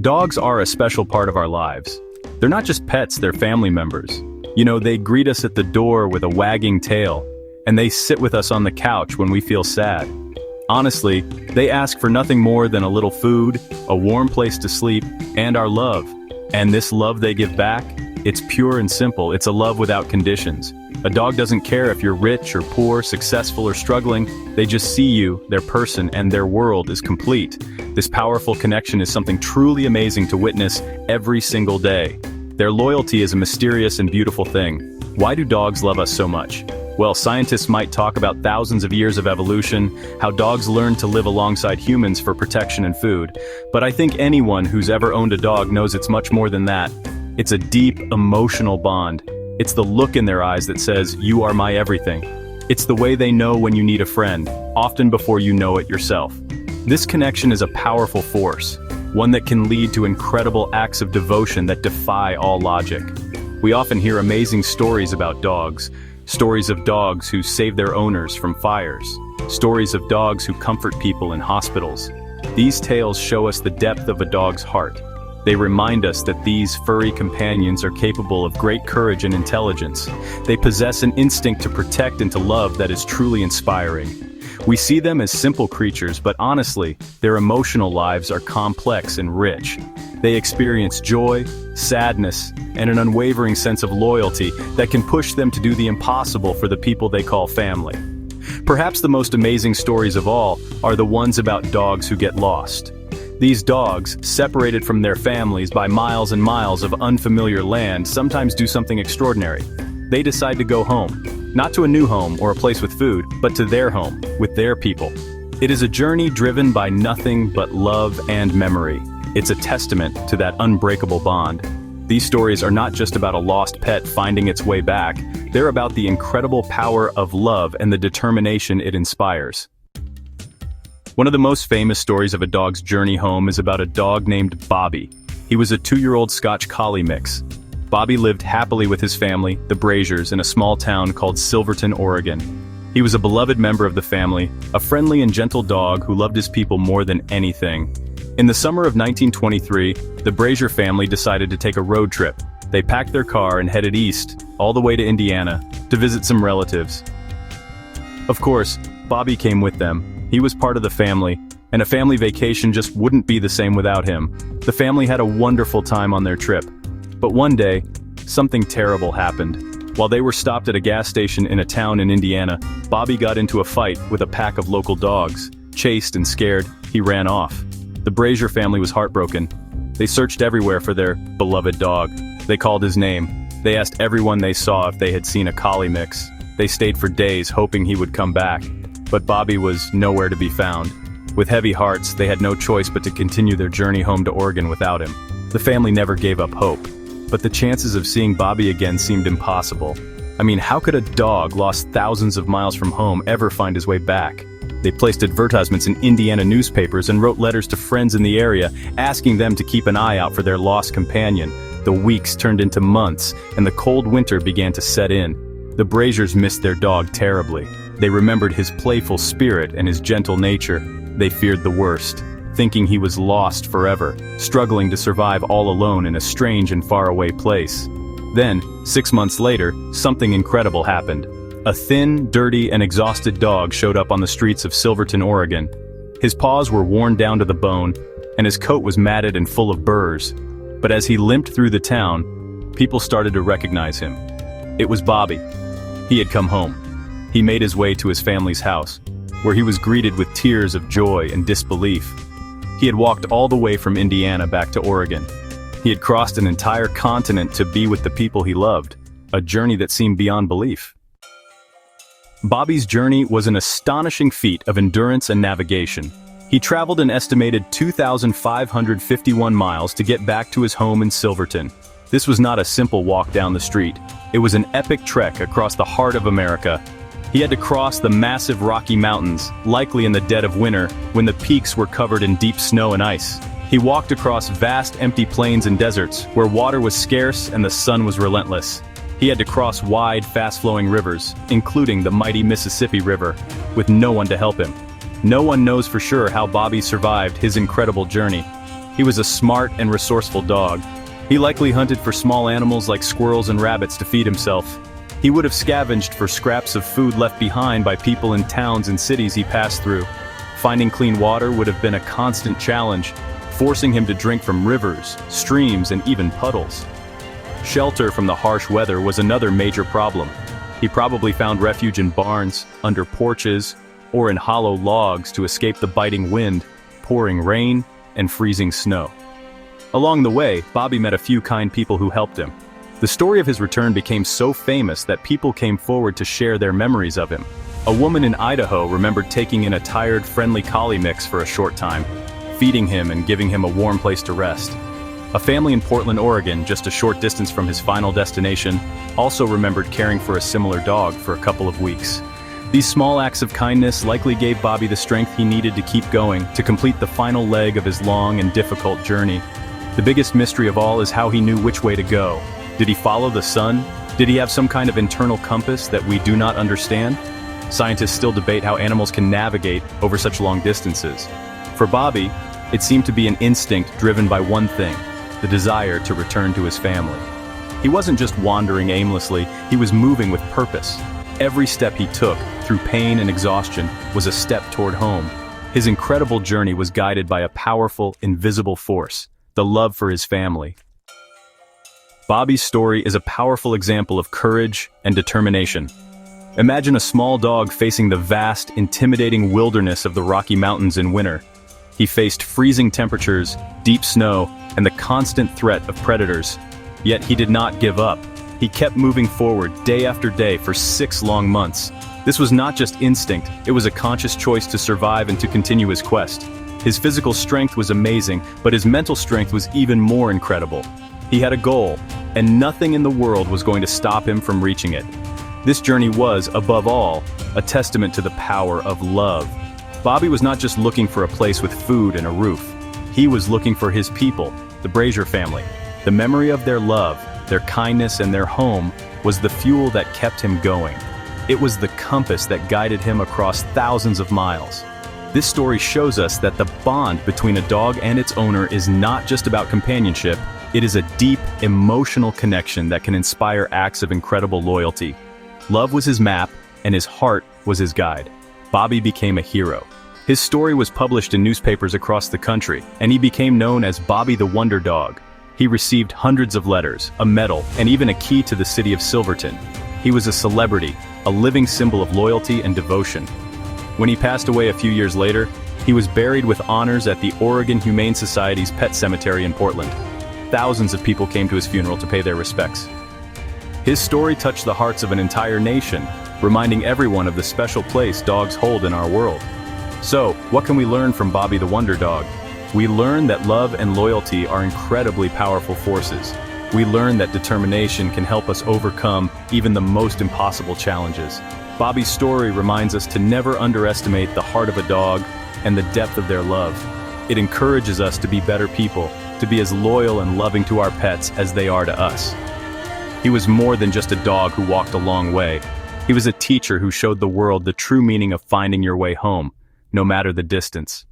Dogs are a special part of our lives. They're not just pets, they're family members. You know, they greet us at the door with a wagging tail, and they sit with us on the couch when we feel sad. Honestly, they ask for nothing more than a little food, a warm place to sleep, and our love. And this love they give back, it's pure and simple. It's a love without conditions. A dog doesn't care if you're rich or poor, successful or struggling. They just see you, their person, and their world is complete. This powerful connection is something truly amazing to witness every single day. Their loyalty is a mysterious and beautiful thing. Why do dogs love us so much? Well, scientists might talk about thousands of years of evolution, how dogs learned to live alongside humans for protection and food. But I think anyone who's ever owned a dog knows it's much more than that. It's a deep, emotional bond. It's the look in their eyes that says, "You are my everything." It's the way they know when you need a friend, often before you know it yourself. This connection is a powerful force, one that can lead to incredible acts of devotion that defy all logic. We often hear amazing stories about dogs. Stories of dogs who save their owners from fires. Stories of dogs who comfort people in hospitals. These tales show us the depth of a dog's heart. They remind us that these furry companions are capable of great courage and intelligence. They possess an instinct to protect and to love that is truly inspiring. We see them as simple creatures, but honestly, their emotional lives are complex and rich. They experience joy, sadness, and an unwavering sense of loyalty that can push them to do the impossible for the people they call family. Perhaps the most amazing stories of all are the ones about dogs who get lost. These dogs, separated from their families by miles and miles of unfamiliar land, sometimes do something extraordinary. They decide to go home. Not to a new home or a place with food, but to their home, with their people. It is a journey driven by nothing but love and memory. It's a testament to that unbreakable bond. These stories are not just about a lost pet finding its way back. They're about the incredible power of love and the determination it inspires. One of the most famous stories of a dog's journey home is about a dog named Bobbie. He was a 2-year-old Scotch Collie mix. Bobbie lived happily with his family, the Braziers, in a small town called Silverton, Oregon. He was a beloved member of the family, a friendly and gentle dog who loved his people more than anything. In the summer of 1923, the Brazier family decided to take a road trip. They packed their car and headed east, all the way to Indiana, to visit some relatives. Of course, Bobbie came with them. He was part of the family, and a family vacation just wouldn't be the same without him. The family had a wonderful time on their trip. But one day, something terrible happened. While they were stopped at a gas station in a town in Indiana, Bobbie got into a fight with a pack of local dogs. Chased and scared, he ran off. The Brazier family was heartbroken. They searched everywhere for their beloved dog. They called his name. They asked everyone they saw if they had seen a collie mix. They stayed for days hoping he would come back. But Bobbie was nowhere to be found. With heavy hearts, they had no choice but to continue their journey home to Oregon without him. The family never gave up hope. But the chances of seeing Bobbie again seemed impossible. I mean, how could a dog lost thousands of miles from home ever find his way back? They placed advertisements in Indiana newspapers and wrote letters to friends in the area, asking them to keep an eye out for their lost companion. The weeks turned into months, and the cold winter began to set in. The Braziers missed their dog terribly. They remembered his playful spirit and his gentle nature. They feared the worst, thinking he was lost forever, struggling to survive all alone in a strange and faraway place. Then, 6 months later, something incredible happened. A thin, dirty, and exhausted dog showed up on the streets of Silverton, Oregon. His paws were worn down to the bone, and his coat was matted and full of burrs. But as he limped through the town, people started to recognize him. It was Bobbie. He had come home. He made his way to his family's house, where he was greeted with tears of joy and disbelief. He had walked all the way from Indiana back to Oregon. He had crossed an entire continent to be with the people he loved, a journey that seemed beyond belief. Bobbie's journey was an astonishing feat of endurance and navigation. He traveled an estimated 2,551 miles to get back to his home in Silverton. This was not a simple walk down the street. It was an epic trek across the heart of America. He had to cross the massive Rocky Mountains, likely in the dead of winter, when the peaks were covered in deep snow and ice. He walked across vast empty plains and deserts, where water was scarce and the sun was relentless. He had to cross wide, fast-flowing rivers, including the mighty Mississippi River, with no one to help him. No one knows for sure how Bobbie survived his incredible journey. He was a smart and resourceful dog. He likely hunted for small animals like squirrels and rabbits to feed himself. He would have scavenged for scraps of food left behind by people in towns and cities he passed through. Finding clean water would have been a constant challenge, forcing him to drink from rivers, streams, and even puddles. Shelter from the harsh weather was another major problem. He probably found refuge in barns, under porches, or in hollow logs to escape the biting wind, pouring rain, and freezing snow. Along the way, Bobbie met a few kind people who helped him. The story of his return became so famous that people came forward to share their memories of him. A woman in Idaho remembered taking in a tired, friendly collie mix for a short time, feeding him and giving him a warm place to rest. A family in Portland, Oregon, just a short distance from his final destination, also remembered caring for a similar dog for a couple of weeks. These small acts of kindness likely gave Bobbie the strength he needed to keep going, to complete the final leg of his long and difficult journey. The biggest mystery of all is how he knew which way to go. Did he follow the sun? Did he have some kind of internal compass that we do not understand? Scientists still debate how animals can navigate over such long distances. For Bobbie, it seemed to be an instinct driven by one thing: the desire to return to his family. He wasn't just wandering aimlessly, he was moving with purpose. Every step he took, through pain and exhaustion, was a step toward home. His incredible journey was guided by a powerful, invisible force: the love for his family. Bobbie's story is a powerful example of courage and determination. Imagine a small dog facing the vast, intimidating wilderness of the Rocky Mountains in winter. He faced freezing temperatures, deep snow, and the constant threat of predators. Yet he did not give up. He kept moving forward day after day for 6 long months. This was not just instinct, it was a conscious choice to survive and to continue his quest. His physical strength was amazing, but his mental strength was even more incredible. He had a goal, and nothing in the world was going to stop him from reaching it. This journey was, above all, a testament to the power of love. Bobbie was not just looking for a place with food and a roof. He was looking for his people, the Brazier family. The memory of their love, their kindness, and their home was the fuel that kept him going. It was the compass that guided him across thousands of miles. This story shows us that the bond between a dog and its owner is not just about companionship, it is a deep, emotional connection that can inspire acts of incredible loyalty. Love was his map, and his heart was his guide. Bobbie became a hero. His story was published in newspapers across the country, and he became known as Bobbie the Wonder Dog. He received hundreds of letters, a medal, and even a key to the city of Silverton. He was a celebrity, a living symbol of loyalty and devotion. When he passed away a few years later, he was buried with honors at the Oregon Humane Society's pet cemetery in Portland. Thousands of people came to his funeral to pay their respects. His story touched the hearts of an entire nation, reminding everyone of the special place dogs hold in our world. So, what can we learn from Bobbie the Wonder Dog? We learn that love and loyalty are incredibly powerful forces. We learn that determination can help us overcome even the most impossible challenges. Bobbie's story reminds us to never underestimate the heart of a dog and the depth of their love. It encourages us to be better people, to be as loyal and loving to our pets as they are to us. He was more than just a dog who walked a long way. He was a teacher who showed the world the true meaning of finding your way home, no matter the distance.